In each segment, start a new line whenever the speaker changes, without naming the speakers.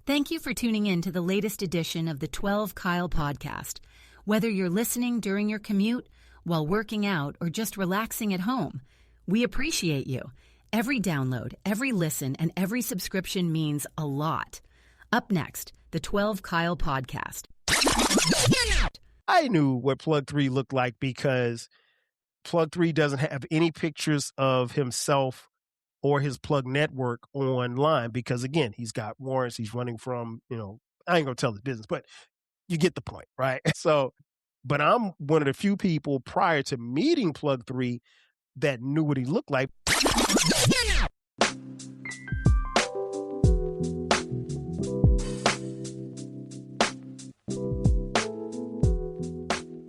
Thank you for tuning in to the latest edition of the 12 Kyle podcast. Whether you're listening during your commute, while working out, or just relaxing at home, we appreciate you. Every download, every listen, and every subscription means a lot. Up next, the 12 Kyle podcast.
I knew what Plug 3 looked like because Plug 3 doesn't have any pictures of himself or his Plug network online because, again, he's got warrants. He's running from, I ain't going to tell his business, but you get the point, right? But I'm one of the few people prior to meeting Plug 3 that knew what he looked like.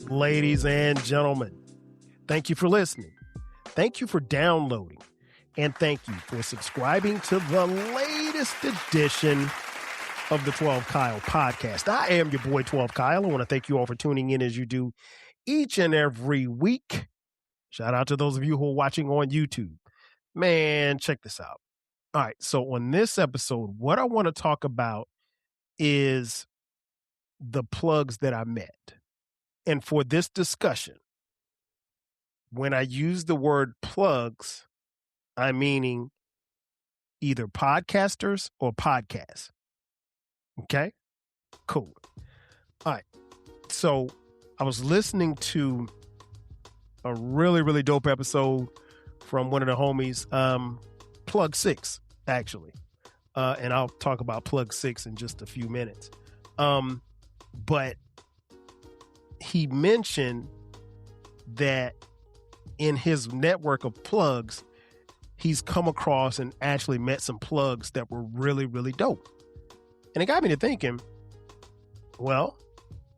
Ladies and gentlemen, thank you for listening. Thank you for downloading. And thank you for subscribing to the latest edition of the 12 Kyle podcast. I am your boy 12 Kyle. I want to thank you all for tuning in as you do each and every week. Shout out to those of you who are watching on YouTube. Man, check this out. All right, so on this episode, what I want to talk about is the plugs that I met. And for this discussion, when I use the word plugs, I'm meaning either podcasters or podcasts. Okay? Cool. All right. So I was listening to a really, really dope episode from one of the homies, Plug 6, actually. And I'll talk about Plug 6 in just a few minutes. But he mentioned that in his network of plugs, he's come across and actually met some plugs that were really, really dope. And it got me to thinking, well,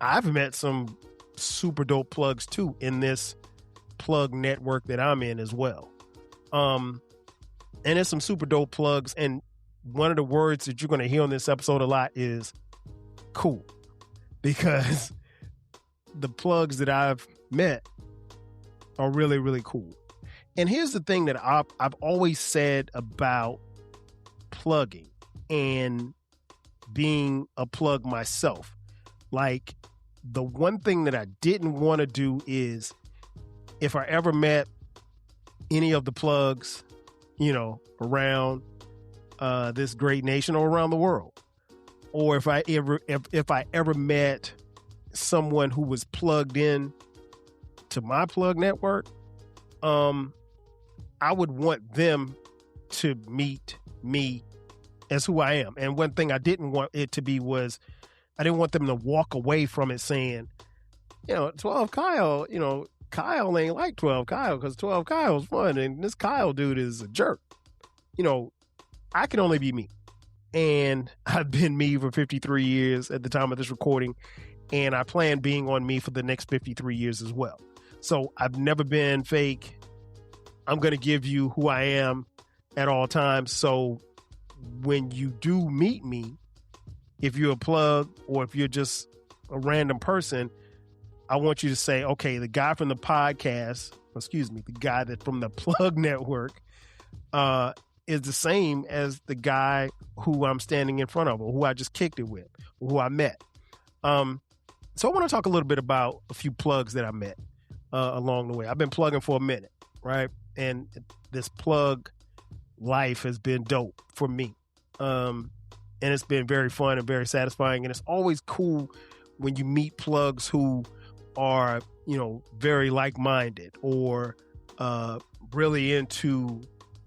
I've met some super dope plugs too in this plug network that I'm in as well. And there's some super dope plugs. And one of the words that you're going to hear on this episode a lot is cool, because the plugs that I've met are really, really cool. And here's the thing that I've always said about plugging and being a plug myself. Like, the one thing that I didn't want to do is, if I ever met any of the plugs, around this great nation or around the world, or if I ever met someone who was plugged in to my plug network, I would want them to meet me as who I am. And one thing I didn't want it to be was, I didn't want them to walk away from it saying, 12 Kyle, Kyle ain't like 12 Kyle because 12 Kyle's fun and this Kyle dude is a jerk. I can only be me. And I've been me for 53 years at the time of this recording. And I plan being on me for the next 53 years as well. So I've never been fake. I'm going to give you who I am at all times. So when you do meet me, if you're a plug or if you're just a random person, I want you to say, okay, the guy from the the guy that from the plug network is the same as the guy who I'm standing in front of, or who I just kicked it with, or who I met. So I want to talk a little bit about a few plugs that I met along the way. I've been plugging for a minute, right? And this plug life has been dope for me. And it's been very fun and very satisfying. And it's always cool when you meet plugs who are, very like-minded or really into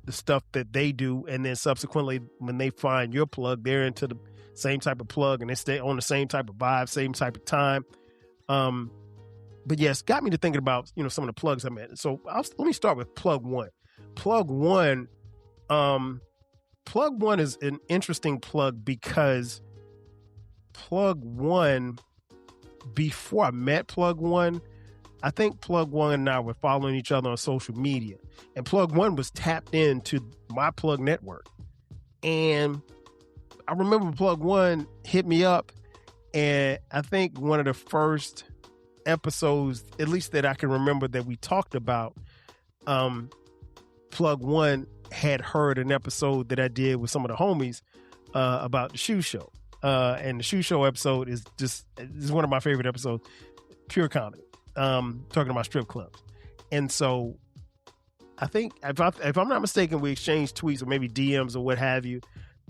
the stuff that they do. And then subsequently, when they find your plug, they're into the same type of plug and they stay on the same type of vibe, same type of time. But yes, got me to thinking about, some of the plugs I met. So let me start with Plug 1. Plug 1 is an interesting plug because Plug 1, before I met Plug 1, I think Plug 1 and I were following each other on social media. And Plug 1 was tapped into my plug network. And I remember Plug 1 hit me up, and I think one of the first episodes, at least that I can remember, that we talked about, Plug 1 had heard an episode that I did with some of the homies about the shoe show. And the Shoe Show episode is one of my favorite episodes, pure comedy, talking about strip clubs. And so I think if I'm not mistaken, we exchanged tweets or maybe DMs or what have you.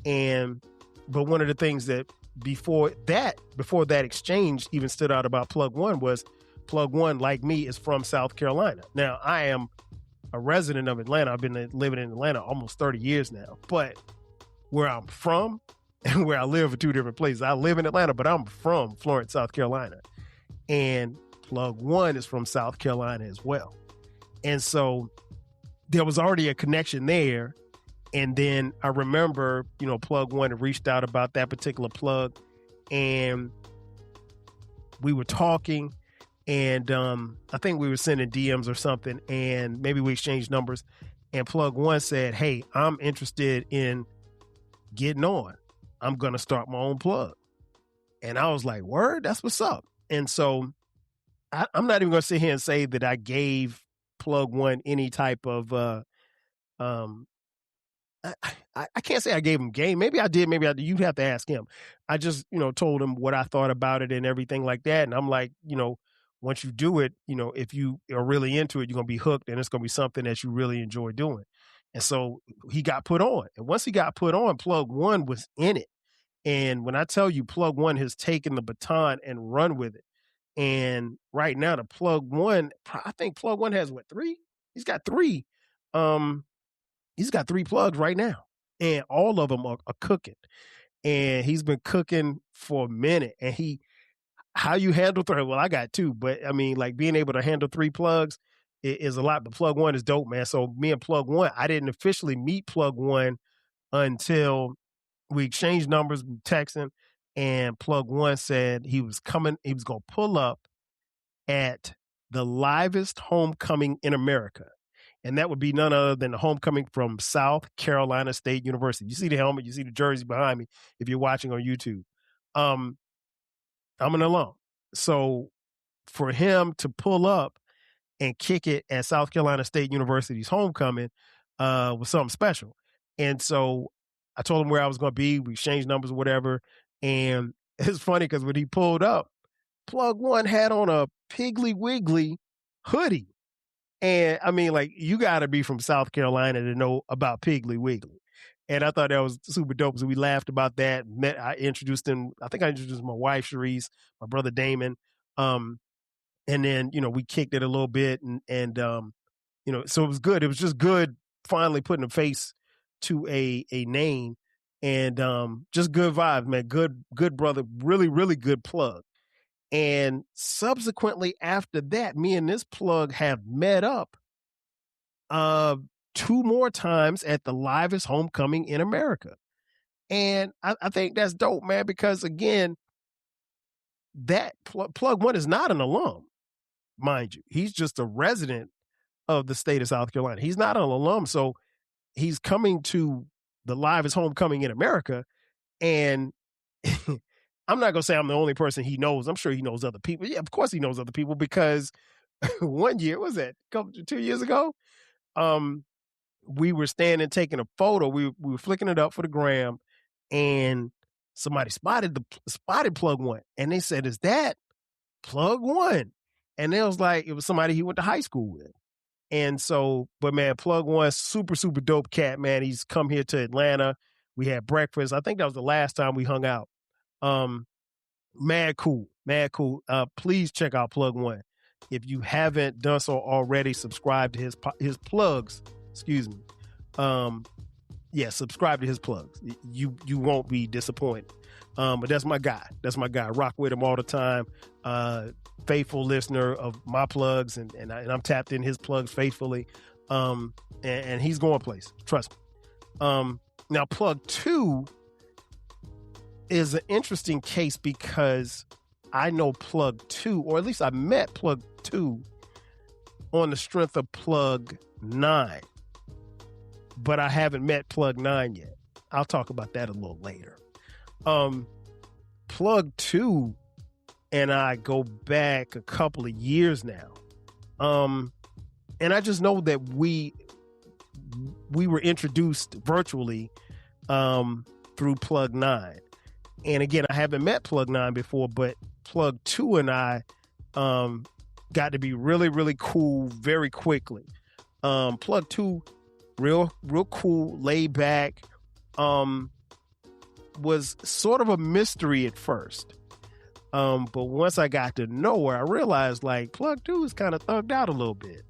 But one of the things that before that exchange even stood out about Plug One was Plug One, like me, is from South Carolina. Now, I am a resident of Atlanta. I've been living in Atlanta almost 30 years now. But where I'm from and where I live are two different places. I live in Atlanta, but I'm from Florence, South Carolina. And Plug One is from South Carolina as well. And so there was already a connection there. And then I remember, Plug One had reached out about that particular plug, and we were talking, and I think we were sending DMs or something, and maybe we exchanged numbers, and Plug One said, "Hey, I'm interested in getting on. I'm going to start my own plug." And I was like, word, that's what's up. And so I'm not even going to sit here and say that I gave Plug One any type of, I can't say I gave him game. Maybe I did. Maybe I did. You'd have to ask him. I just, told him what I thought about it and everything like that. And I'm like, once you do it, if you are really into it, you're going to be hooked, and it's going to be something that you really enjoy doing. And so he got put on. And once he got put on, Plug One was in it. And when I tell you, Plug One has taken the baton and run with it. And right now, the Plug One, I think Plug One has 3? He's got 3. He's got 3 plugs right now, and all of them are cooking. And he's been cooking for a minute. And how you handle 3? Well, I got 2, but I mean, like, being able to handle 3 plugs is a lot. But Plug One is dope, man. So me and Plug One, I didn't officially meet Plug One until we exchanged numbers, texting, and Plug One said he was going to pull up at the livest homecoming in America. And that would be none other than the homecoming from South Carolina State University. You see the helmet, you see the jersey behind me if you're watching on YouTube. I'm an alum. So for him to pull up and kick it at South Carolina State University's homecoming was something special. And so I told him where I was going to be. We exchanged numbers or whatever. And it's funny because when he pulled up, Plug One had on a Piggly Wiggly hoodie. And I mean, like, you got to be from South Carolina to know about Piggly Wiggly. And I thought that was super dope. So we laughed about that. I introduced him. I think I introduced my wife, Cherise, my brother, Damon. And then, we kicked it a little bit. And so it was good. It was just good finally putting a face to a name, and just good vibes, man. Good brother. Really, really good plug. And subsequently after that, me and this plug have met up 2 more times at the livest homecoming in America. And I think that's dope, man, because again, that Plug One is not an alum, mind you. He's just a resident of the state of South Carolina. He's not an alum, so he's coming to the livest homecoming in America. And I'm not going to say I'm the only person he knows. I'm sure he knows other people. Yeah, of course he knows other people, because one year, what was that, 2 years ago? We were standing taking a photo. We were flicking it up for the gram, and somebody spotted Plug One. And they said, "Is that Plug One?" And it was like, it was somebody he went to high school with. And so, but man, Plug One, super, super dope cat, man. He's come here to Atlanta. We had breakfast. I think that was the last time we hung out. Mad cool. Please check out Plug One. If you haven't done so already, subscribe to his plugs. Excuse me. Subscribe to his plugs. You won't be disappointed. But that's my guy. I rock with him all the time. Faithful listener of my plugs, and I'm tapped in his plugs faithfully. And he's going places. Trust me. Now, Plug Two is an interesting case because I know Plug Two, or at least I met Plug Two on the strength of Plug 9, but I haven't met Plug 9 yet. I'll talk about that a little later. Plug 2 and I go back a couple of years now. And I just know that we were introduced virtually through Plug 9. And again, I haven't met Plug 9 before, but Plug 2 and I got to be really, really cool very quickly. Plug 2, real cool, laid back, was sort of a mystery at first. But once I got to know her, I realized like Plug 2 is kind of thugged out a little bit.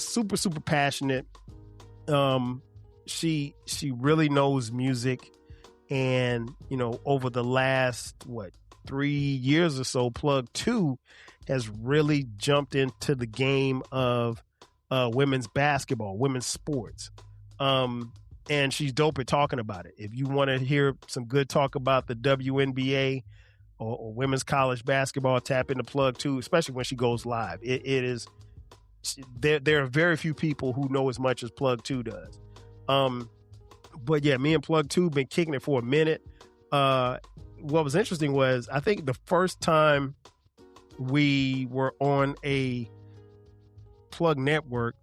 Super, super passionate. She really knows music. And, over the last, 3 years or so, Plug 2 has really jumped into the game of women's basketball, women's sports. And she's dope at talking about it. If you want to hear some good talk about the WNBA or women's college basketball, tap into Plug 2, especially when she goes live. It is there are very few people who know as much as Plug 2 does. But yeah, me and Plug 2 been kicking it for a minute. What was interesting was I think the first time we were on a Plug network,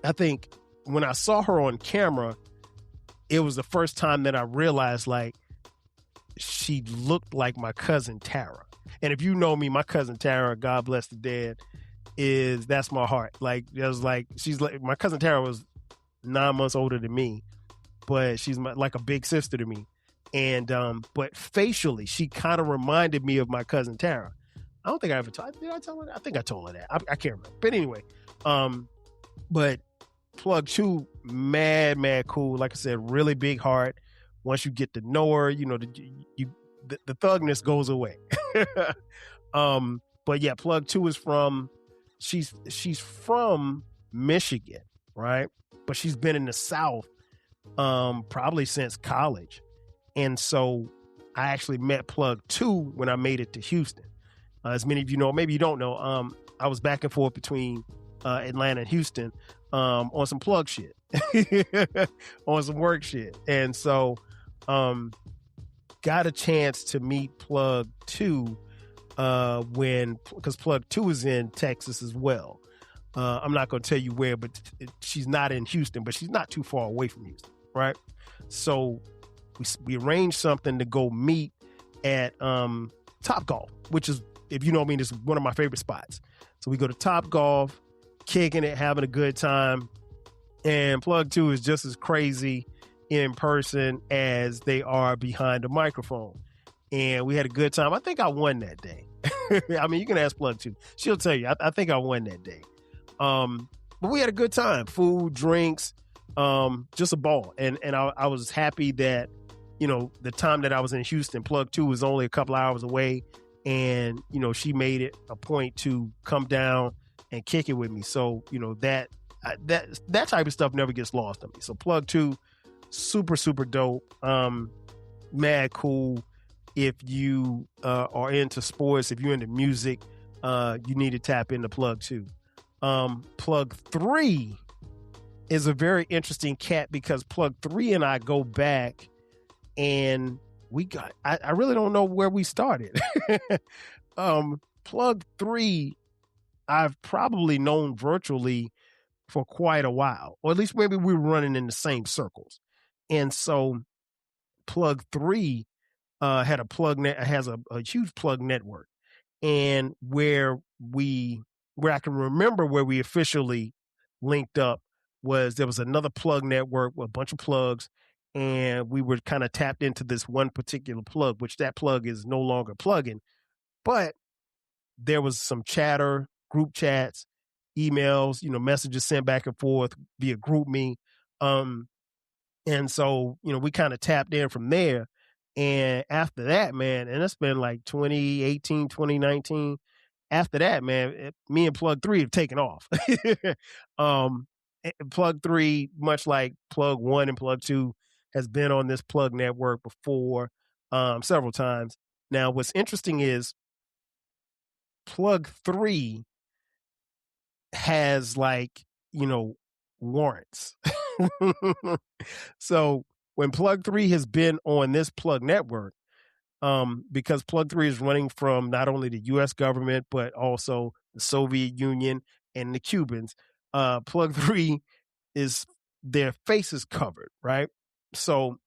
I think when I saw her on camera, it was the first time that I realized like she looked like my cousin Tara. And if you know me, my cousin Tara, God bless the dead, that's my heart. Like she's like my cousin Tara was 9 months older than me, but she's like a big sister to me. And but facially, she kind of reminded me of my cousin Tara. I don't think I ever told. Did I tell her that? I think I told her that. I can't remember. But anyway, but Plug 2, mad cool. Like I said, really big heart. Once you get to know her, the thugness goes away. But yeah, Plug 2 is she's from Michigan, right? But she's been in the South probably since college. And so I actually met Plug 2 when I made it to Houston. As many of you know, maybe you don't know, I was back and forth between Atlanta and Houston on some Plug shit, on some work shit. And so got a chance to meet Plug 2 because Plug 2 is in Texas as well. I'm not going to tell you where, but she's not in Houston, but she's not too far away from Houston, right? So we arranged something to go meet at Topgolf, which is, if you know me, this is one of my favorite spots. So we go to Topgolf, kicking it, having a good time. And Plug 2 is just as crazy in person as they are behind the microphone. And we had a good time. I think I won that day. I mean, you can ask Plug 2. She'll tell you. I think I won that day. But we had a good time. Food, drinks, just a ball. And I was happy that, the time that I was in Houston, Plug 2 was only a couple hours away. And, she made it a point to come down and kick it with me. So, that type of stuff never gets lost on me. So Plug 2, super, super dope. Mad cool. If you are into sports, if you're into music, you need to tap into Plug 2. Plug 3 is a very interesting cat because Plug 3 and I go back and I really don't know where we started. Plug 3, I've probably known virtually for quite a while, or at least maybe we were running in the same circles. And so Plug 3 has a huge Plug network, and where I can remember where we officially linked up there was another Plug network with a bunch of plugs, and we were kind of tapped into this one particular plug, which that plug is no longer plugging, but there was some chatter, group chats, emails, messages sent back and forth via GroupMe. And so, we kind of tapped in from there. And after that, man, and it's been like 2018, 2019. After that, man, me and Plug 3 have taken off. Plug 3, much like Plug 1 and Plug 2, has been on this Plug network before several times. Now, what's interesting is Plug 3 has warrants. So when Plug 3 has been on this Plug network, because Plug 3 is running from not only the U.S. government, but also the Soviet Union and the Cubans, Plug 3 their face is covered, right? So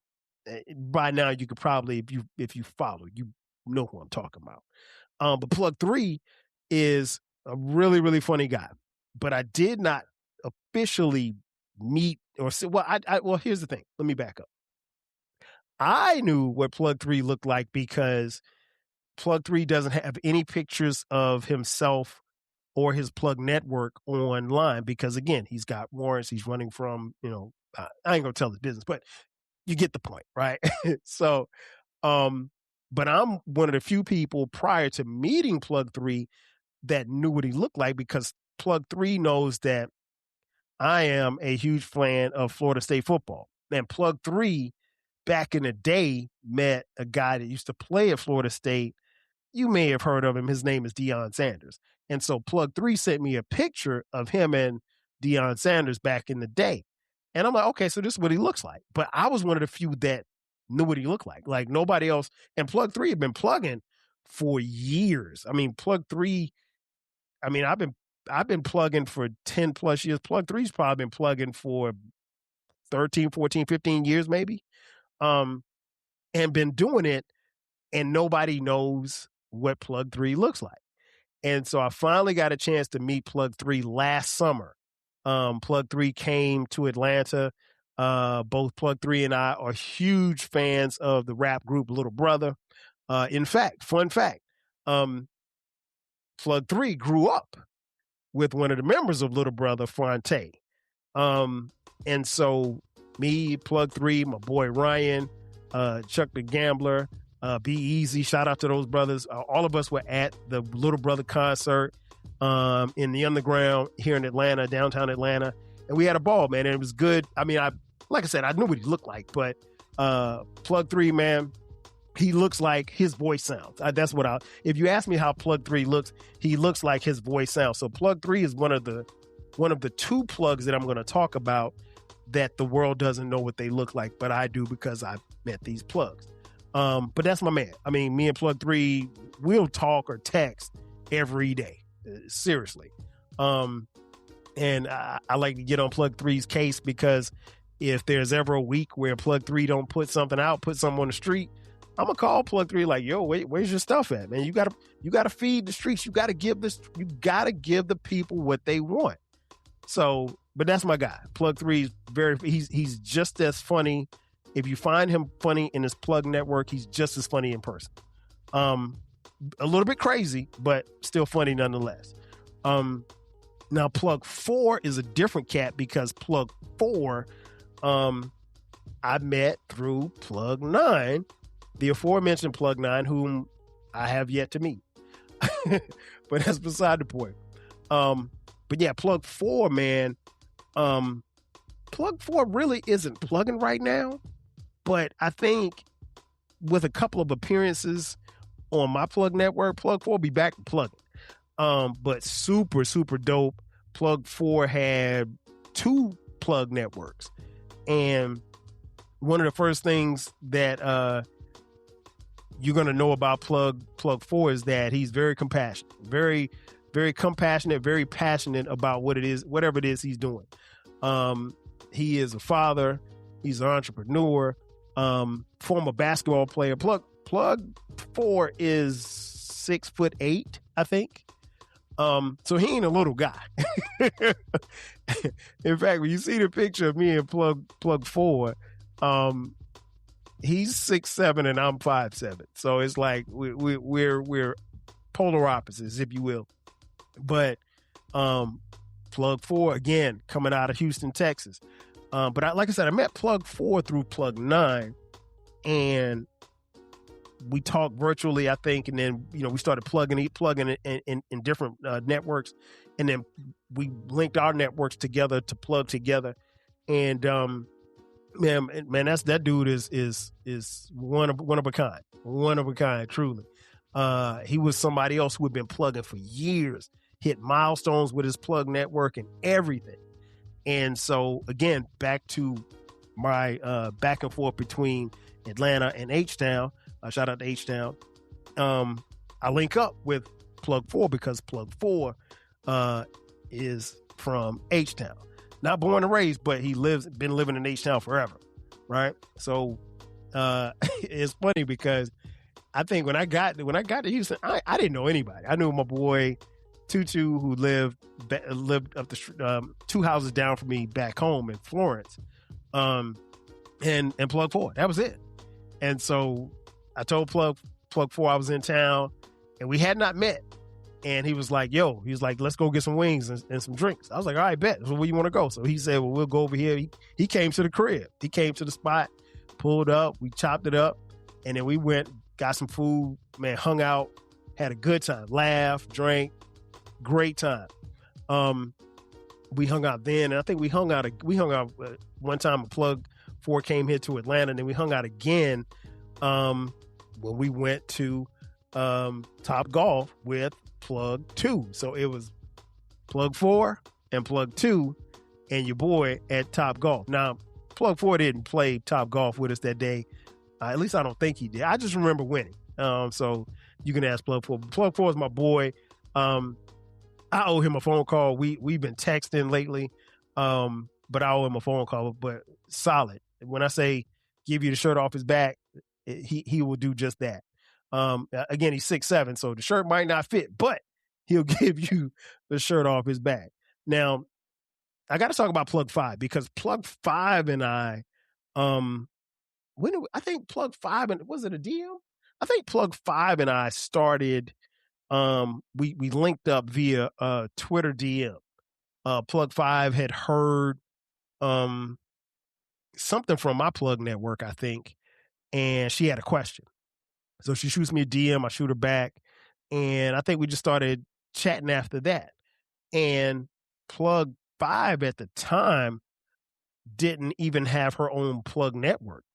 by now you could probably, if you follow, you know who I'm talking about. But Plug 3 is a really, really funny guy. But I did not officially meet or see. Well, well, here's the thing. Let me back up. I knew what Plug 3 looked like because Plug 3 doesn't have any pictures of himself or his Plug network online because, again, he's got warrants. He's running from, I ain't going to tell the business, but you get the point, right? So, but I'm one of the few people prior to meeting Plug 3 that knew what he looked like because Plug 3 knows that I am a huge fan of Florida State football. And Plug 3, back in the day, met a guy that used to play at Florida State. You may have heard of him. His name is Deion Sanders. And so Plug 3 sent me a picture of him and Deion Sanders back in the day. And I'm like, okay, so this is what he looks like. But I was one of the few that knew what he looked like. Like nobody else. And Plug 3 had been plugging for years. I mean, Plug 3, I've been plugging for 10 plus years. Plug 3's probably been plugging for 13, 14, 15 years maybe. And been doing it, and nobody knows what Plug 3 looks like. And so I finally got a chance to meet Plug 3 last summer. Plug 3 came to Atlanta. Both Plug 3 and I are huge fans of the rap group Little Brother. In fact, fun fact, Plug 3 grew up with one of the members of Little Brother, Fonte. And so me, Plug 3, my boy Ryan, Chuck the Gambler, Be Easy, shout out to those brothers. All of us were at the Little Brother concert in the Underground here in Atlanta, downtown Atlanta. And we had a ball, man, and it was good. I mean, like I said, I knew what he looked like, but Plug 3, man, he looks like his voice sounds. That's what if you ask me how Plug 3 looks, he looks like his voice sounds. So Plug 3 is one of the two plugs that I'm going to talk about that the world doesn't know what they look like, but I do because I've met these plugs. But that's my man. I mean, me and Plug 3, we'll talk or text every day. Seriously. And I like to get on Plug 3's case because if there's ever a week where Plug 3 don't put something out, put something on the street, I'm gonna call Plug 3 like, yo, wait, where's your stuff at, man? You gotta feed the streets. You gotta give the people what they want. So, but that's my guy. Plug 3 is he's just as funny. If you find him funny in his Plug network, he's just as funny in person. A little bit crazy, but still funny nonetheless. Now Plug 4 is a different cat because Plug 4, I met through Plug 9. The aforementioned Plug 9, whom I have yet to meet. But that's beside the point. But yeah, Plug 4, man. Plug 4 really isn't plugging right now. But I think with a couple of appearances on my Plug network, Plug 4 will be back plugging. But super, super dope. Plug 4 had 2 Plug networks. And one of the first things that you're going to know about Plug 4 is that he's very compassionate, very, very compassionate, very passionate about whatever it is he's doing. He is a father. He's an entrepreneur, former basketball player. Plug 4 is 6'8", I think. So he ain't a little guy. In fact, when you see the picture of me and Plug 4, he's 6'7" and I'm 5'7". So it's like we're polar opposites, if you will. But Plug 4, again, coming out of Houston, Texas. But like I said, I met Plug 4 through Plug 9, and we talked virtually, I think, and then we started plugging in different networks, and then we linked our networks together to plug together, and man, that dude is one of a kind, truly. He was somebody else who had been plugging for years, hit milestones with his Plug network and everything. And so again, back to my back and forth between Atlanta and H-Town. Shout out to H-Town. I link up with Plug 4 because Plug 4 is from H-Town. Not born and raised, but been living in H-Town forever, right? So it's funny because I think when I got to Houston, I didn't know anybody. I knew my boy Tutu, who lived up the 2 houses down from me back home in Florence, and Plug 4. That was it. And so I told Plug 4 I was in town, and we had not met. And he was like, let's go get some wings and some drinks. I was like, all right, bet. So where you want to go? So he said, well, we'll go over here. He came to the crib. He came to the spot, pulled up, we chopped it up, and then we went, got some food, man, hung out, had a good time, laughed, drank, great time. We hung out then, and I think we hung out one time. Plug 4 came here to Atlanta, and then we hung out again when we went to Top Golf with Plug 2. So it was Plug 4 and Plug 2 and your boy at Top Golf. Now, Plug 4 didn't play Top Golf with us that day. At least I don't think he did. I just remember winning. So you can ask Plug 4. Plug 4 is my boy. I owe him a phone call. We've been texting lately, but I owe him a phone call. But solid. When I say give you the shirt off his back, he will do just that. Again, he's 6'7", so the shirt might not fit, but he'll give you the shirt off his back. Now, I got to talk about Plug 5 because Plug 5 and I think Plug 5 and was it a DM? I think Plug 5 and I started. We linked up via Twitter DM. Plug 5 had heard something from my Plug network, I think, and she had a question. So she shoots me a DM, I shoot her back, and I think we just started chatting after that. And Plug 5 at the time didn't even have her own Plug network.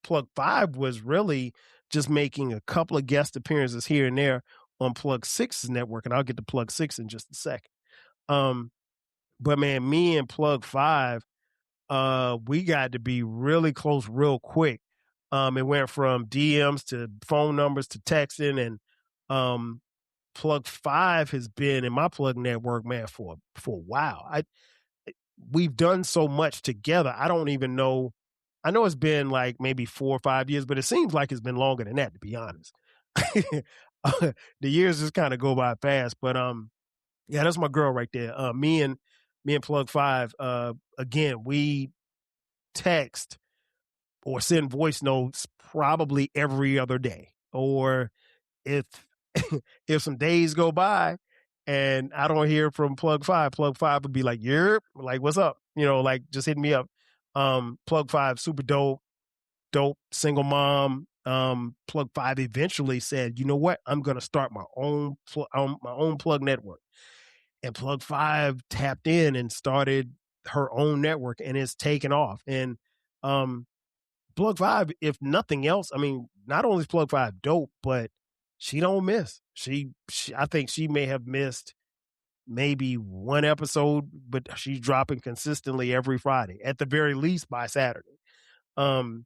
Plug 5 was really just making a couple of guest appearances here and there on Plug 6's network, and I'll get to Plug 6 in just a second. But man, me and Plug 5, we got to be really close real quick. It went from DMs to phone numbers to texting, and Plug 5 has been in my Plug network, man, for a while. We've done so much together. I don't even know. I know it's been like maybe 4 or 5 years, but it seems like it's been longer than that, to be honest. The years just kind of go by fast, but yeah, that's my girl right there. Me and Plug 5, again, we text or send voice notes probably every other day. Or if some days go by and I don't hear from Plug 5 would be like, "Yerp," like, "What's up?" Like, just hit me up. Plug 5, super dope single mom. Plug 5 eventually said, "You know what? I'm going to start my own Plug network." And Plug 5 tapped in and started her own network, and it's taken off. And Plug 5, if nothing else, I mean, not only is Plug 5 dope, but she don't miss. I think she may have missed maybe one episode, but she's dropping consistently every Friday, at the very least by Saturday. But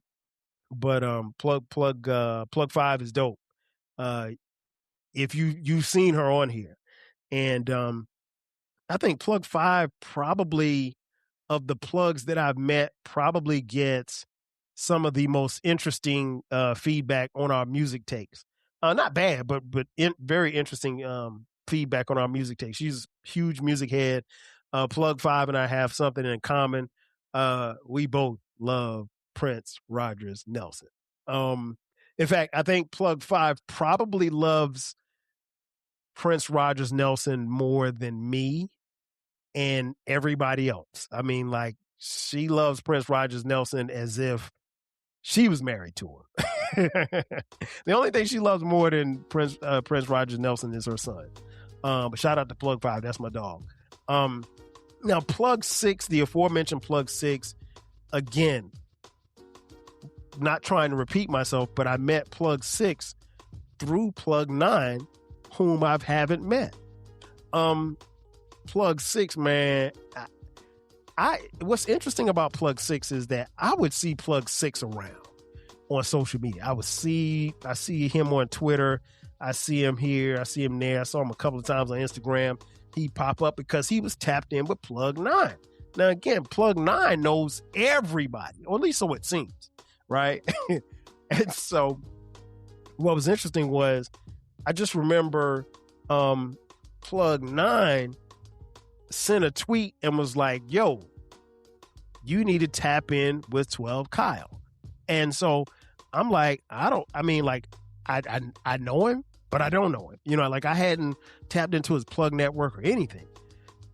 Plug 5 is dope. If you've seen her on here, and I think Plug 5 probably, of the plugs that I've met, probably gets some of the most interesting feedback on our music takes. Not bad, but very interesting feedback on our music takes. She's a huge music head. Plug 5 and I have something in common. We both love Prince Rogers Nelson. In fact, I think Plug 5 probably loves Prince Rogers Nelson more than me and everybody else. I mean, like, she loves Prince Rogers Nelson as if she was married to him. The only thing she loves more than Prince Rogers Nelson is her son. But shout out to Plug 5. That's my dog. Now, Plug 6, the aforementioned Plug 6, again, not trying to repeat myself, but I met Plug 6 through Plug 9, whom I haven't met. Plug 6, man, what's interesting about Plug 6 is that I would see Plug 6 around on social media. I see him on Twitter. I see him here. I see him there. I saw him a couple of times on Instagram. He pop up because he was tapped in with Plug 9. Now, again, Plug 9 knows everybody, or at least so it seems, right? And so what was interesting was I just remember Plug 9 sent a tweet and was like, yo, you need to tap in with 12 Kyle. And so I'm like, I know him, but I don't know him. You know, like I hadn't tapped into his Plug network or anything.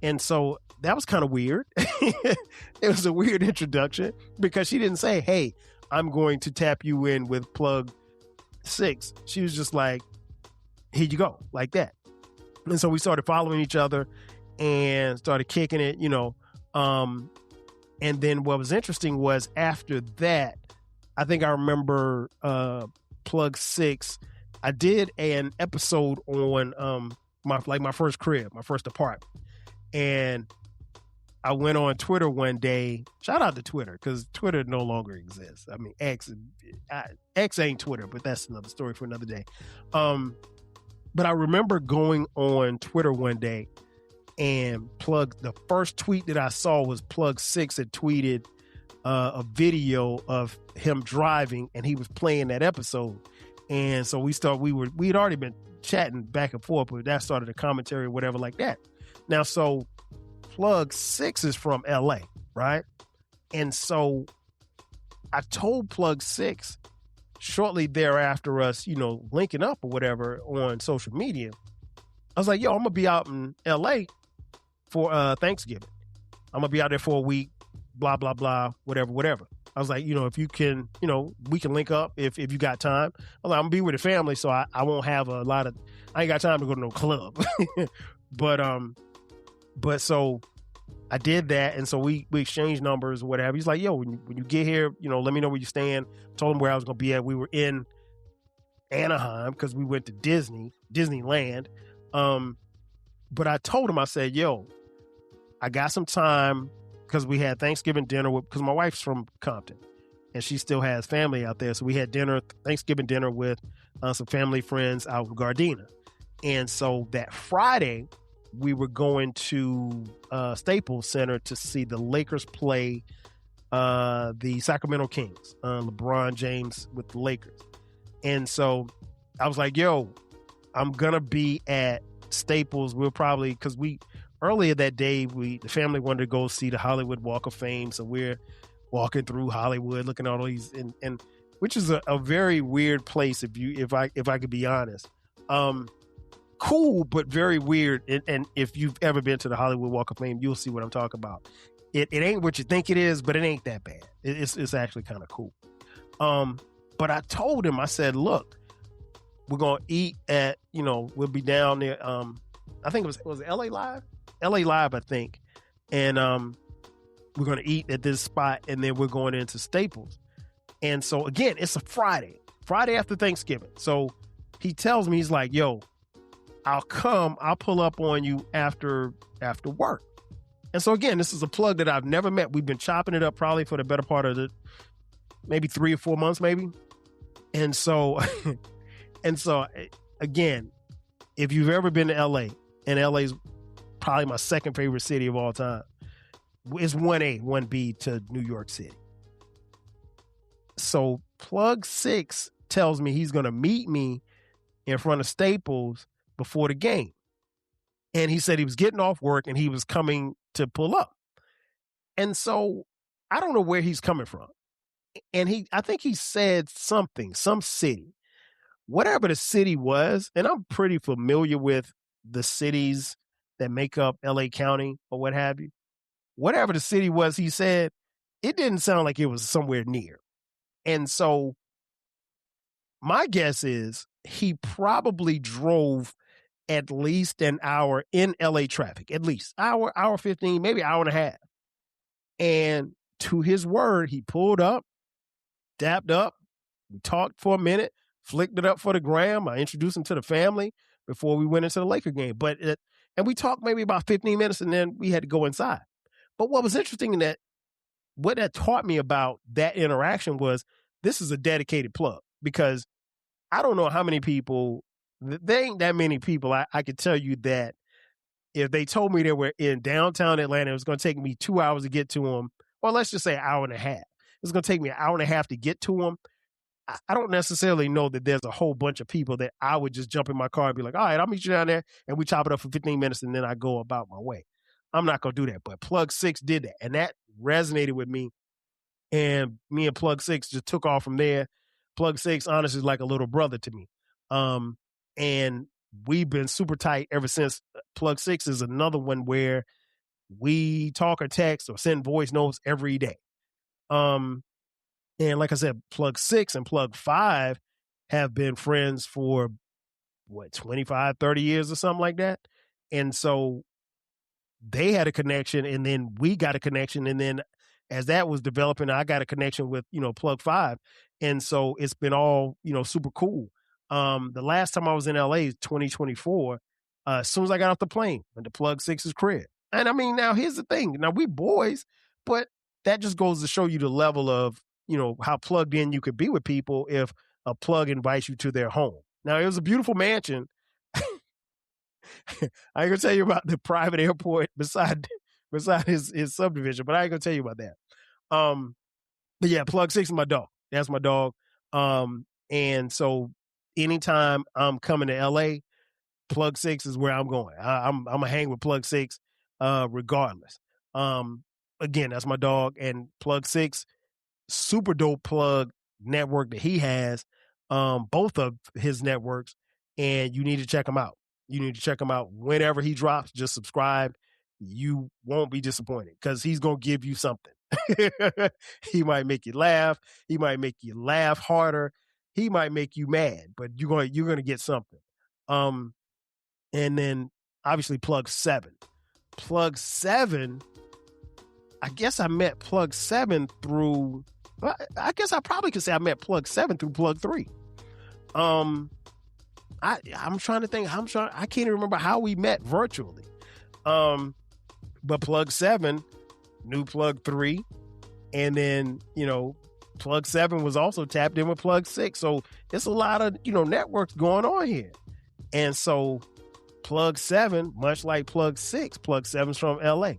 And so that was kind of weird. It was a weird introduction because she didn't say, hey, I'm going to tap you in with Plug 6. She was just like, here you go, like that. And so we started following each other and started kicking it, you know. And then what was interesting was after that, I think I remember Plug 6. I did an episode on my first crib, my first apartment. And I went on Twitter one day. Shout out to Twitter, because Twitter no longer exists. I mean, X ain't Twitter, but that's another story for another day. But I remember going on Twitter one day and the first tweet that I saw was Plug 6 had tweeted a video of him driving, and he was playing that episode. And so we had already been chatting back and forth, but that started a commentary or whatever like that. Now, so Plug 6 is from LA, right? And so I told Plug 6 shortly thereafter us, you know, linking up or whatever on social media. I was like, yo, I'm going to be out in LA for Thanksgiving. I'm going to be out there for a week, blah, blah, blah, whatever. I was like, you know, if you can, you know, we can link up if you got time. I'm like, I'm going to be with the family, so I won't have I ain't got time to go to no club. But so I did that, and so we exchanged numbers or whatever. He's like, yo, when you get here, you know, let me know where you stand. Told him where I was going to be at. We were in Anaheim because we went to Disneyland. But I told him, I said, yo, I got some time because we had Thanksgiving dinner because my wife's from Compton and she still has family out there. So we had Thanksgiving dinner with some family friends out in Gardena. And so that Friday, we were going to Staples Center to see the Lakers play the Sacramento Kings, LeBron James with the Lakers. And so I was like, yo, I'm going to be at Staples. We'll probably, because earlier that day, the family wanted to go see the Hollywood Walk of Fame. So we're walking through Hollywood, looking at all these, and which is a very weird place if I could be honest. Cool, but very weird. And if you've ever been to the Hollywood Walk of Fame, you'll see what I'm talking about. It ain't what you think it is, but it ain't that bad. It's actually kind of cool. But I told him, I said, look, we're going to eat at, you know, we'll be down there. I think it was LA Live? LA Live, I think. And we're going to eat at this spot, and then we're going into Staples. And so, again, it's a Friday after Thanksgiving. So he tells me, he's like, yo, I'll pull up on you after work. And so, again, this is a plug that I've never met. We've been chopping it up probably for the better part of maybe 3 or 4 months, maybe. And so, again, if you've ever been to LA, and LA's probably my second favorite city of all time, it's 1A, 1B to New York City. So Plug 6 tells me he's going to meet me in front of Staples before the game. And he said he was getting off work and he was coming to pull up. And so I don't know where he's coming from. And I think he said some city, whatever the city was. And I'm pretty familiar with the cities that make up LA County or what have you. Whatever the city was, he said, it didn't sound like it was somewhere near. And so my guess is he probably drove at least an hour in LA traffic, at least hour 15, maybe hour and a half. And to his word, he pulled up, dapped up, we talked for a minute, flicked it up for the gram. I introduced him to the family before we went into the Laker game. And we talked maybe about 15 minutes and then we had to go inside. But what was interesting in what that taught me about that interaction was this is a dedicated plug, because I don't know how many people, there ain't that many people. I could tell you that if they told me they were in downtown Atlanta, it was going to take me 2 hours to get to them. Or let's just say an hour and a half. It's going to take me an hour and a half to get to them. I don't necessarily know that there's a whole bunch of people that I would just jump in my car and be like, all right, I'll meet you down there, and we chop it up for 15 minutes and then I go about my way. I'm not going to do that. But Plug 6 did that, and that resonated with me. And me and Plug 6 just took off from there. Plug 6, honestly, is like a little brother to me. And we've been super tight ever since. Plug 6 is another one where we talk or text or send voice notes every day. And like I said, Plug 6 and Plug 5 have been friends for, 25, 30 years or something like that. And so they had a connection, and then we got a connection. And then as that was developing, I got a connection with, Plug 5. And so it's been all, super cool. The last time I was in LA, 2024, as soon as I got off the plane, went to Plug 6's crib. And I mean, now here's the thing. Now we boys, but that just goes to show you the level of, how plugged in you could be with people if a plug invites you to their home. Now, it was a beautiful mansion. I ain't gonna tell you about the private airport beside his subdivision, but I ain't gonna tell you about that. But yeah, Plug 6 is my dog. That's my dog. And so anytime I'm coming to LA, Plug 6 is where I'm going. I'm gonna hang with Plug 6 regardless. Again, that's my dog, and Plug 6, super dope plug network that he has, both of his networks, and you need to check him out. You need to check him out whenever he drops. Just subscribe. You won't be disappointed because he's going to give you something. He might make you laugh. He might make you laugh harder. He might make you mad, but you're going to get something. And then obviously Plug 7. Plug 7, I guess I met Plug 7 through, I guess I probably could say I met Plug 7 through Plug 3. I'm trying to think. I can't even remember how we met virtually. But Plug 7 knew Plug 3. And then, Plug 7 was also tapped in with Plug 6. So it's a lot of, networks going on here. And so Plug 7, much like Plug 6, Plug 7's from LA.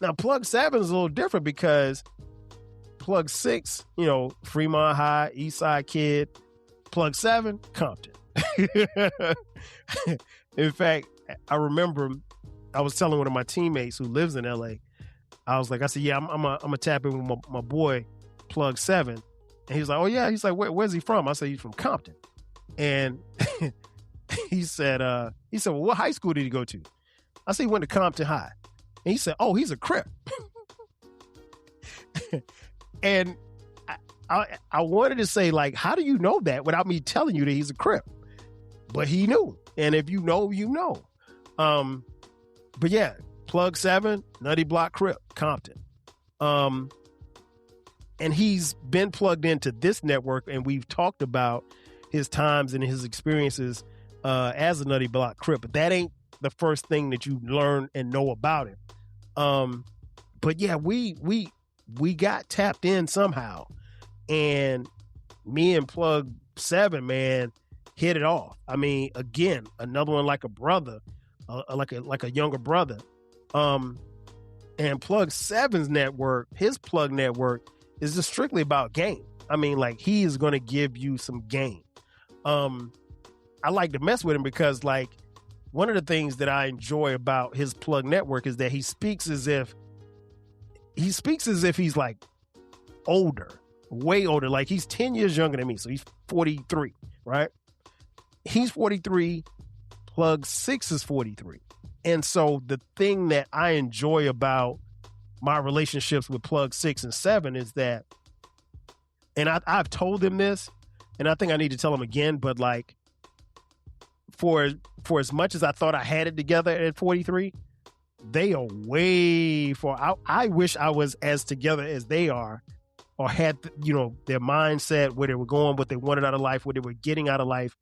Now, Plug 7 is a little different because Plug 6, Fremont High, East Side kid. Plug 7, Compton. In fact, I remember I was telling one of my teammates who lives in LA, I said, yeah, I'm a tap in with my boy, Plug 7. And he was like, oh yeah. He's like, where's he from? I said, he's from Compton. And he said, well, what high school did he go to? I said, he went to Compton High. And he said, oh, he's a Crip. And I wanted to say, like, how do you know that without me telling you that he's a Crip? But he knew. And if you know, you know. But yeah, Plug 7, Nutty Block Crip, Compton. And he's been plugged into this network, and we've talked about his times and his experiences as a Nutty Block Crip. But that ain't the first thing that you learn and know about him. But yeah, we got tapped in somehow, and me and Plug 7, man, hit it off. I mean, again, another one like a brother, like a younger brother. And Plug 7's network, his plug network, is just strictly about game. I mean, like, he is going to give you some game. I like to mess with him because, like, one of the things that I enjoy about his plug network is that he speaks as if he's like older, way older. Like, he's 10 years younger than me. So he's 43, right? He's 43. Plug 6 is 43. And so the thing that I enjoy about my relationships with Plug 6 and 7 is that, and I've told him this, and I think I need to tell him again, but like, for as much as I thought I had it together at 43, they are way far. I wish I was as together as they are, or had, their mindset, where they were going, what they wanted out of life, what they were getting out of life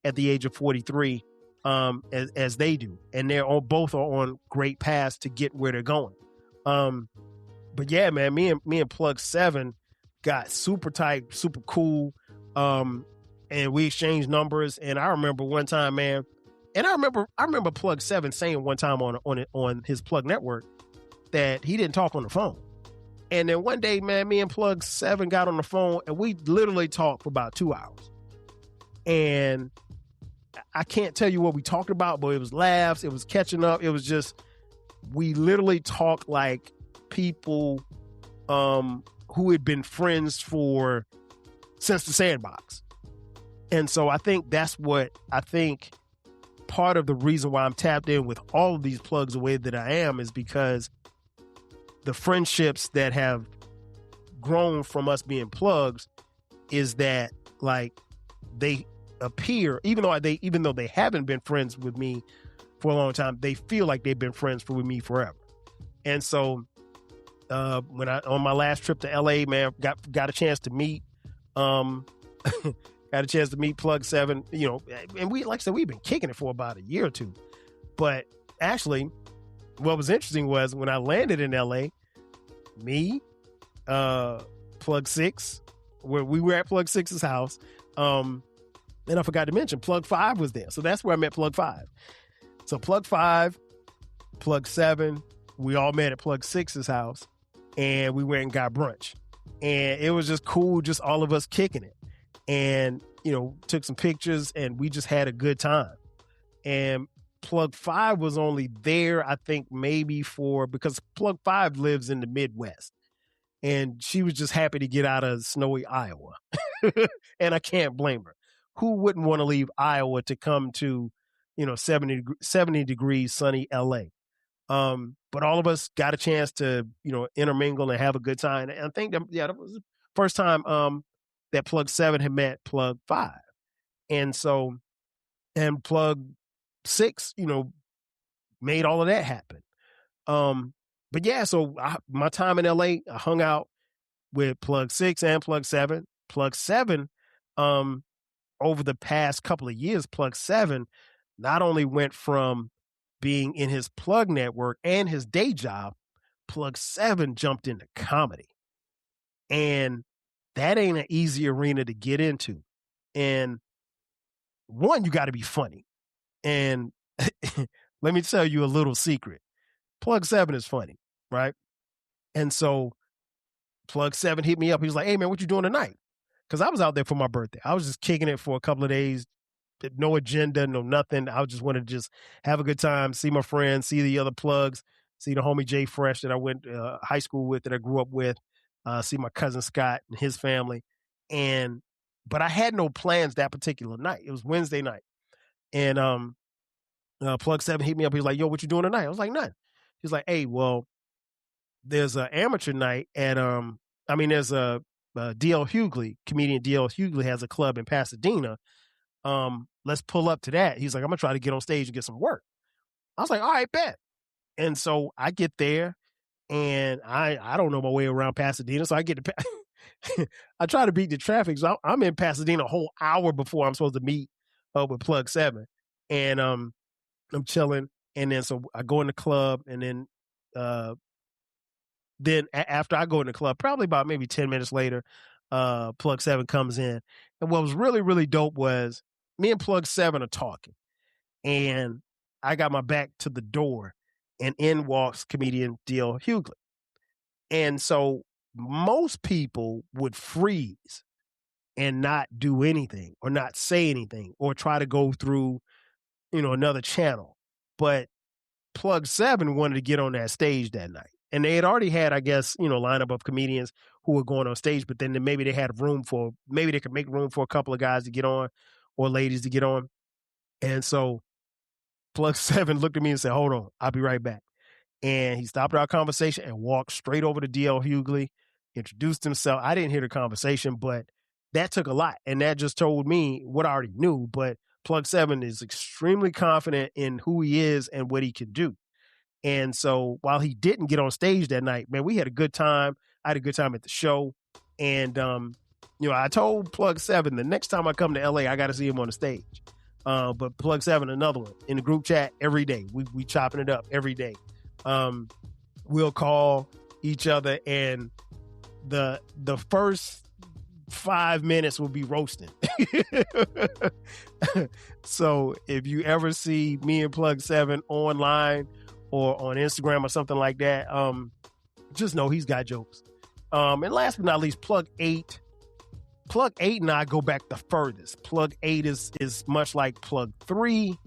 at the age of 43, as they do. And both are on great paths to get where they're going. But yeah, man, me and Plug 7 got super tight, super cool. And we exchanged numbers. And I remember one time, man, and I remember Plug 7 saying one time on his plug network that he didn't talk on the phone. And then one day, man, me and Plug 7 got on the phone and we literally talked for about 2 hours. And I can't tell you what we talked about, but it was laughs, it was catching up. It was just, we literally talked like people who had been friends since the Sandbox. And so I think part of the reason why I'm tapped in with all of these plugs the way that I am is because the friendships that have grown from us being plugs is that like they appear, even though they haven't been friends with me for a long time, they feel like they've been friends with me forever. And so when on my last trip to LA, man, got a chance to meet Plug 7, and we, like I said, we've been kicking it for about a year or two. But actually, what was interesting was when I landed in LA, me, Plug 6, where we were at Plug 6's house, and I forgot to mention Plug 5 was there. So that's where I met Plug 5. So Plug 5, Plug 7, we all met at Plug 6's house, and we went and got brunch. And it was just cool, just all of us kicking it. And, took some pictures, and we just had a good time. And Plug 5 was only there, I think, maybe because Plug 5 lives in the Midwest. And she was just happy to get out of snowy Iowa. And I can't blame her. Who wouldn't want to leave Iowa to come to, 70 degrees sunny LA? But all of us got a chance to, intermingle and have a good time. And I think that was the first time that Plug 7 had met Plug 5. And Plug 6, made all of that happen. But yeah, so my time in LA, I hung out with Plug 6 and Plug 7. Plug 7, over the past couple of years, Plug 7 not only went from being in his plug network and his day job, Plug 7 jumped into comedy. And that ain't an easy arena to get into. And one, you got to be funny. And let me tell you a little secret. Plug 7 is funny, right? And so Plug 7 hit me up. He was like, hey, man, what you doing tonight? Because I was out there for my birthday. I was just kicking it for a couple of days. No agenda, no nothing. I just wanted to just have a good time, see my friends, see the other plugs, see the homie Jay Fresh that I went to high school with, that I grew up with, see my cousin Scott and his family. But I had no plans that particular night. It was Wednesday night. And Plug 7 hit me up. He was like, yo, what you doing tonight? I was like, nothing. He was like, hey, well, there's an amateur night at, there's a D.L. Hughley, comedian D.L. Hughley has a club in Pasadena. Let's pull up to that. He's like, I'm going to try to get on stage and get some work. I was like, all right, bet. And so I get there, and I don't know my way around Pasadena. So I get to, I try to beat the traffic. So I'm in Pasadena a whole hour before I'm supposed to meet up with Plug 7. And I'm chilling. And then so I go in the club, and then after I go in the club, probably about maybe 10 minutes later, Plug 7 comes in. And what was really, really dope was me and Plug 7 are talking. And I got my back to the door, and in walks comedian D.L. Hughley. And so most people would freeze and not do anything or not say anything or try to go through, another channel. But Plug 7 wanted to get on that stage that night. And they had already had, I guess, lineup of comedians who were going on stage, but then maybe they had maybe they could make room for a couple of guys to get on or ladies to get on. And so Plug 7 looked at me and said, hold on, I'll be right back. And he stopped our conversation and walked straight over to D.L. Hughley, introduced himself. I didn't hear the conversation, but that took a lot. And that just told me what I already knew. But Plug 7 is extremely confident in who he is and what he can do. And so while he didn't get on stage that night, man, we had a good time. I had a good time at the show. And, I told Plug 7 the next time I come to LA, I got to see him on the stage. But Plug 7, another one, in the group chat every day. We chopping it up every day. We'll call each other, and the first 5 minutes will be roasting. So if you ever see me and Plug 7 online or on Instagram or something like that, just know he's got jokes. And last but not least, Plug 8. Plug 8 and I go back the furthest. Plug 8 is much like Plug 3.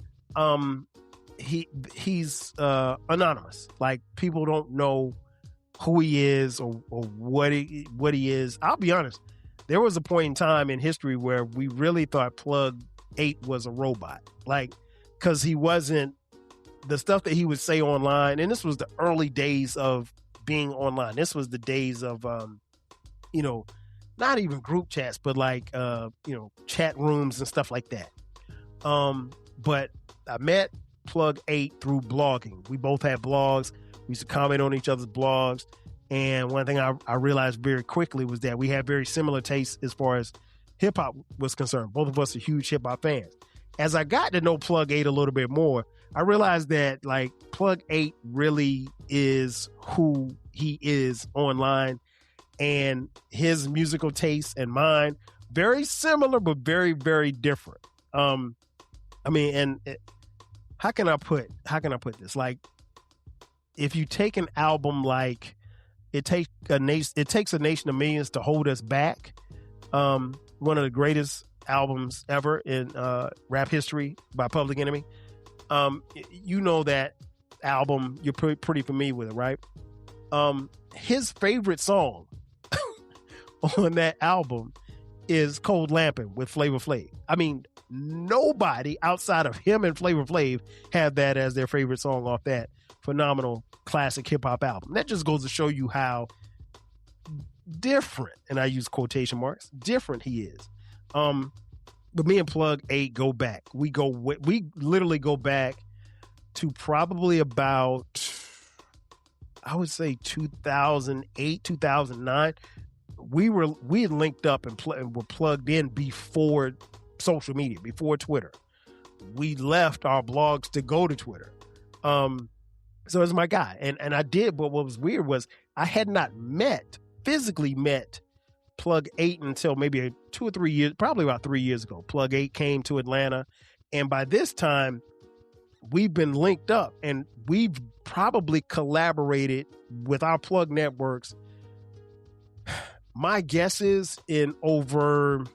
He's anonymous. Like, people don't know who he is or what he is. I'll be honest. There was a point in time in history where we really thought Plug 8 was a robot. Like, because he wasn't, the stuff that he would say online, and this was the early days of being online. This was the days of, not even group chats, but like, chat rooms and stuff like that. But I met Plug 8 through blogging. We both had blogs. We used to comment on each other's blogs. And one thing I realized very quickly was that we had very similar tastes as far as hip hop was concerned. Both of us are huge hip hop fans. As I got to know Plug 8 a little bit more, I realized that like Plug 8 really is who he is online, and his musical taste and mine very similar, but very, very different. How can I put this? Like, if you take an album like It Takes a Nation of Millions to Hold Us Back, one of the greatest albums ever in rap history by Public Enemy. That album, you're pretty familiar with it, right? His favorite song on that album is Cold Lampin' with Flavor Flav. I mean, nobody outside of him and Flavor Flav have that as their favorite song off that phenomenal classic hip hop album. That just goes to show you how different, and I use quotation marks, different he is. But me and Plug 8 go back. We literally go back to probably about, I would say 2008, 2009. We had linked up and were plugged in before social media, before Twitter. We left our blogs to go to Twitter. So it's my guy. And I did, but what was weird was I had not physically met Plug 8 until maybe 2 or 3 years, probably about 3 years ago. Plug 8 came to Atlanta. And by this time, we've been linked up and we've probably collaborated with our plug networks. My guess is in over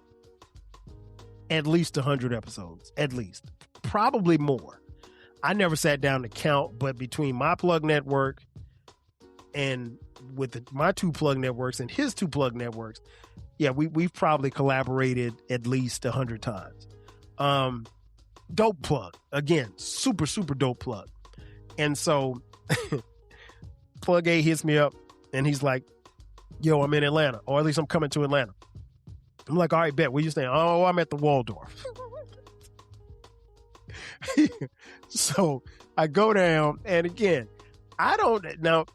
at least 100 episodes, at least, probably more. I never sat down to count, but between my plug network and with my 2 plug networks and his 2 plug networks, yeah, we've probably collaborated at least 100 times. Dope plug. Again, super, super dope plug. And so Plug 8 hits me up and he's like, yo, I'm in Atlanta, or at least I'm coming to Atlanta. I'm like, all right, bet. Where you staying? Oh, I'm at the Waldorf. So I go down, and again, now,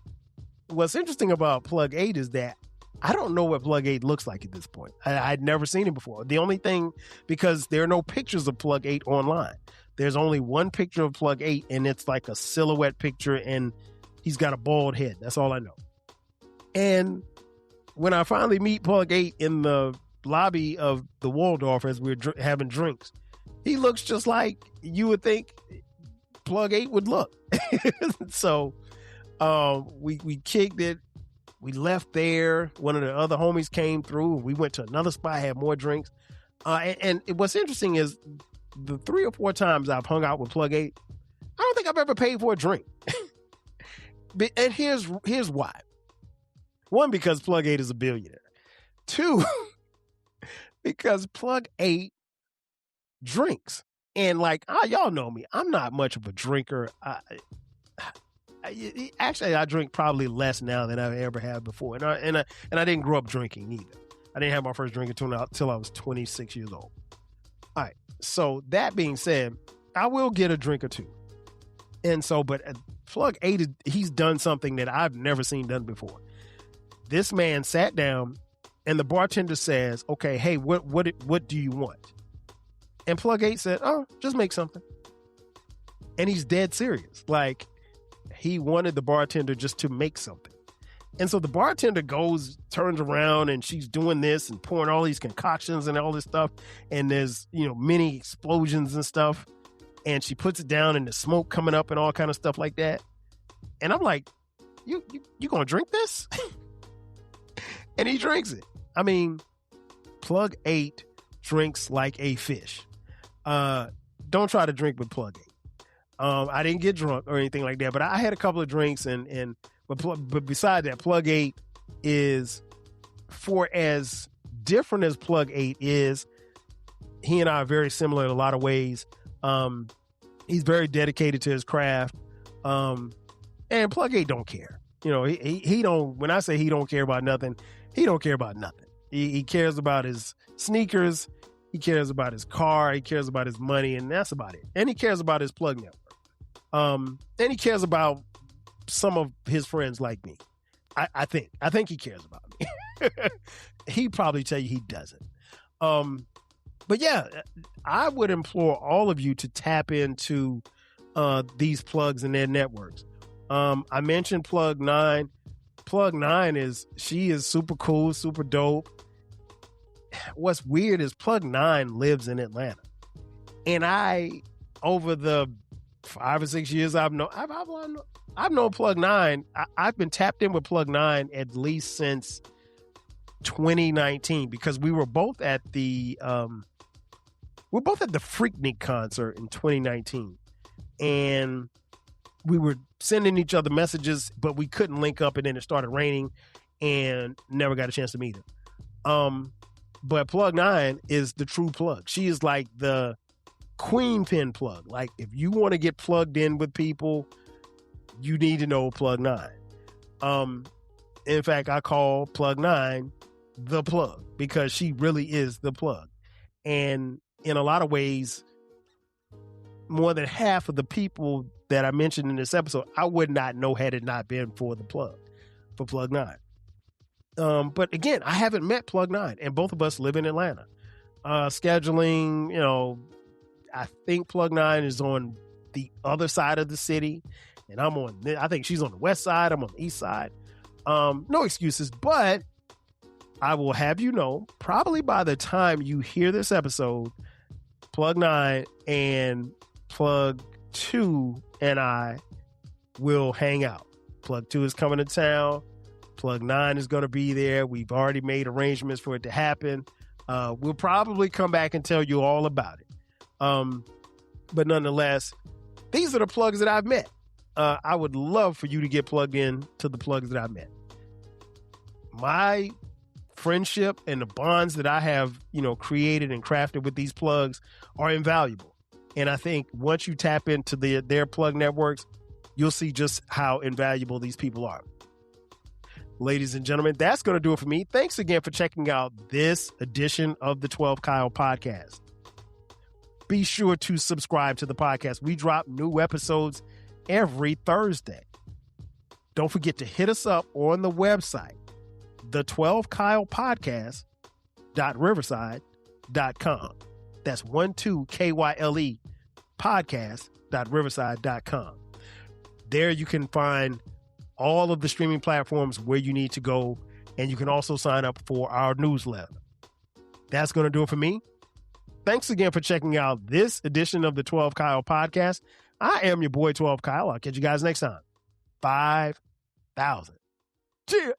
what's interesting about Plug 8 is that I don't know what Plug 8 looks like at this point. I'd never seen him before. The only thing, because there are no pictures of Plug 8 online. There's only one picture of Plug 8, and it's like a silhouette picture, and he's got a bald head. That's all I know. And when I finally meet Plug 8 in the lobby of the Waldorf as we're having drinks, he looks just like you would think Plug 8 would look. So we kicked it. We left there. One of the other homies came through. We went to another spot, had more drinks. And what's interesting is the 3 or 4 times I've hung out with Plug 8, I don't think I've ever paid for a drink. And here's why. 1, because Plug 8 is a billionaire. 2, because Plug 8 drinks. And like, y'all know me, I'm not much of a drinker. Actually, I drink probably less now than I ever have before. And I didn't grow up drinking either. I didn't have my first drink until I was 26 years old. All right. So that being said, I will get a drink or 2. And so, but Plug 8, he's done something that I've never seen done before. This man sat down and the bartender says, okay, hey, what do you want? And Plug 8 said, oh, just make something. And he's dead serious. Like, he wanted the bartender just to make something. And so the bartender turns around, and she's doing this and pouring all these concoctions and all this stuff. And there's, many explosions and stuff. And she puts it down and the smoke coming up and all kind of stuff like that. And I'm like, you going to drink this? And he drinks it. I mean, Plug 8 drinks like a fish. Don't try to drink with Plug 8. I didn't get drunk or anything like that, but I had a couple of drinks, but besides that, Plug 8 is, for as different as Plug 8 is, he and I are very similar in a lot of ways. He's very dedicated to his craft. And Plug 8 don't care. You know, he don't, when I say he don't care about nothing, he don't care about nothing. He cares about his sneakers. He cares about his car. He cares about his money, and that's about it. And he cares about his plug network. And he cares about some of his friends like me. I think he cares about me. He'd probably tell you he doesn't. But yeah, I would implore all of you to tap into these plugs and their networks. I mentioned Plug 9. Plug 9 she is super cool, super dope. What's weird is Plug 9 lives in Atlanta. And over the 5 or 6 years I've known Plug 9, I've been tapped in with Plug 9 at least since 2019, because we were both at the Freaknik concert in 2019. And we were sending each other messages, but we couldn't link up, and then it started raining and never got a chance to meet him. But Plug 9 is the true plug. She is like the queen pin plug. Like, if you want to get plugged in with people, you need to know Plug 9. In fact, I call Plug 9 the plug, because she really is the plug. And in a lot of ways, more than half of the people that I mentioned in this episode, I would not know had it not been for Plug 9. But again, I haven't met Plug 9, and both of us live in Atlanta. Scheduling, I think Plug 9 is on the other side of the city, and I think she's on the west side, I'm on the east side. No excuses, but I will have you know, probably by the time you hear this episode, Plug 9 and Plug 2 and I will hang out. Plug 2 is coming to town. Plug 9 is going to be there. We've already made arrangements for it to happen. We'll probably come back and tell you all about it. But nonetheless, these are the plugs that I've met. I would love for you to get plugged in to the plugs that I've met. My friendship and the bonds that I have, created and crafted with these plugs are invaluable. And I think once you tap into their plug networks, you'll see just how invaluable these people are. Ladies and gentlemen, that's going to do it for me. Thanks again for checking out this edition of the 12 Kyle podcast. Be sure to subscribe to the podcast. We drop new episodes every Thursday. Don't forget to hit us up on the website, the12kylepodcast.riverside.com. That's 12KYLE podcast.riverside.com. There you can find all of the streaming platforms where you need to go, and you can also sign up for our newsletter. That's going to do it for me. Thanks again for checking out this edition of the 12 Kyle podcast. I am your boy 12 Kyle. I'll catch you guys next time. 5,000. Cheers.